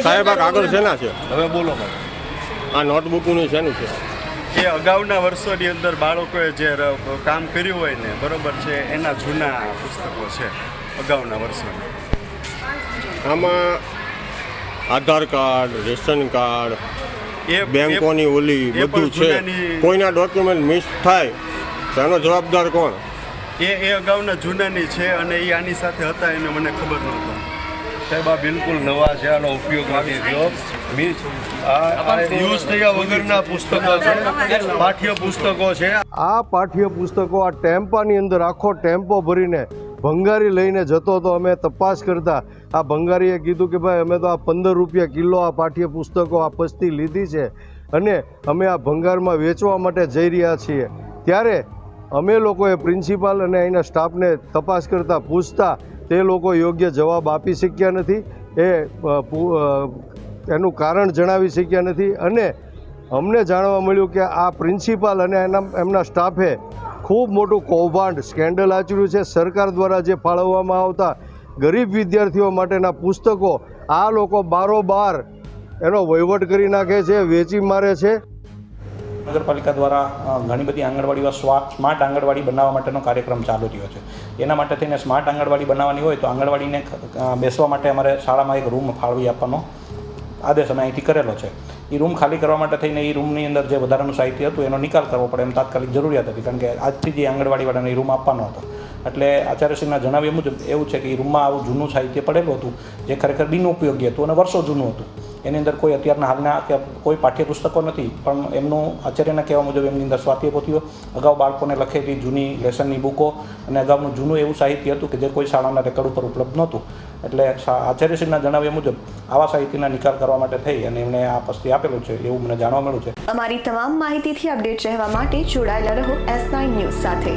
સાહેબ આ કાગળ શેના છે? હવે બોલો. આ નોટબુકનું શેનું છે? એ અગાઉના વર્ષોની અંદર બાળકોએ જે કામ કર્યું હોય ને, બરોબર છે, એના જૂના પુસ્તકો છે અગાઉના વર્ષોના. આમાં આધાર કાર્ડ, રેશન કાર્ડ, બેંકોની ઓલી બધું છે. કોઈના ડોક્યુમેન્ટ મિસ થાય તો એનો જવાબદાર કોણ? એ અગાઉના જૂનાની છે અને એ આની સાથે હતા એને મને ખબર નહોતો. સાહેબ આ બિલકુલ નવા છે, આનો ઉપયોગ નથી થયો. આ યુઝ થયા વગરના પુસ્તકો છે, પાઠ્ય પુસ્તકો છે. આ પાઠ્ય પુસ્તકો આ ટેમ્પાની અંદર આખો ટેમ્પો ભરીને ભંગારી લઈને જતો હતો. અમે તપાસ કરતા આ ભંગારીએ કીધું કે ભાઈ અમે તો આ 15 રૂપિયા કિલો આ પાઠ્ય પુસ્તકો આ પસ્તી લીધી છે અને અમે આ ભંગારમાં વેચવા માટે જઈ રહ્યા છીએ. ત્યારે અમે લોકોએ પ્રિન્સિપાલ અને અહીંના સ્ટાફને તપાસ કરતાં પૂછતા તે લોકો યોગ્ય જવાબ આપી શક્યા નથી, એનું કારણ જણાવી શક્યા નથી. અને અમને જાણવા મળ્યું કે આ પ્રિન્સિપાલ અને એમના સ્ટાફે ખૂબ મોટું કૌભાંડ સ્કેન્ડલ આચર્યું છે. સરકાર દ્વારા જે ફાળવવામાં આવતા ગરીબ વિદ્યાર્થીઓ માટેના પુસ્તકો આ લોકો બારોબાર એનો વહીવટ કરી નાખે છે, વેચી મારે છે. નગરપાલિકા દ્વારા ઘણી બધી આંગણવાડીઓ સ્માર્ટ આંગણવાડી બનાવવા માટેનો કાર્યક્રમ ચાલુ રહ્યો છે. એના માટે થઈને સ્માર્ટ આંગણવાડી બનાવવાની હોય તો આંગણવાડીને બેસવા માટે અમારે શાળામાં એક રૂમ ફાળવી આપવાનો આદેશ અમે અહીંથી કરેલો છે. એ રૂમ ખાલી કરવા માટે થઈને એ રૂમની અંદર જે વધારાનું સાહિત્ય હતું એનો નિકાલ કરવો પડે એમ તાત્કાલિક જરૂરિયાત હતી, કારણ કે આજથી જે આંગણવાડીવાળાને એ રૂમ આપવાનો હતો. એટલે આચાર્યશ્રીના જણાવ્યા મુજબ એવું છે કે એ રૂમમાં આવું જૂનું સાહિત્ય પડેલું હતું જે ખરેખર બિનઉપયોગી હતું અને વર્ષો જૂનું હતું. એની અંદર કોઈ અત્યારના હાલના કે કોઈ પાઠ્યપુસ્તકો નથી, પણ એમનું આચાર્યના કહેવા મુજબ એમની અંદર સ્વાધ્યાયપોથીઓ, અગાઉ બાળકોને લખેલી જૂની લેસનની બુકો અને અગાઉનું જૂનું એવું સાહિત્ય હતું કે જે કોઈ શાળાના રેકર્ડ ઉપર ઉપલબ્ધ નહોતું. એટલે આચાર્યશ્રીના જણાવ્યા મુજબ આવા સાહિત્યના નિકાલ કરવા માટે થઈ અને એમણે આ પસ્તી આપેલું છે એવું મને જાણવા મળ્યું છે. અમારી તમામ માહિતીથી અપડેટ રહેવા માટે જોડાયેલા રહો S9 ન્યૂઝ સાથે.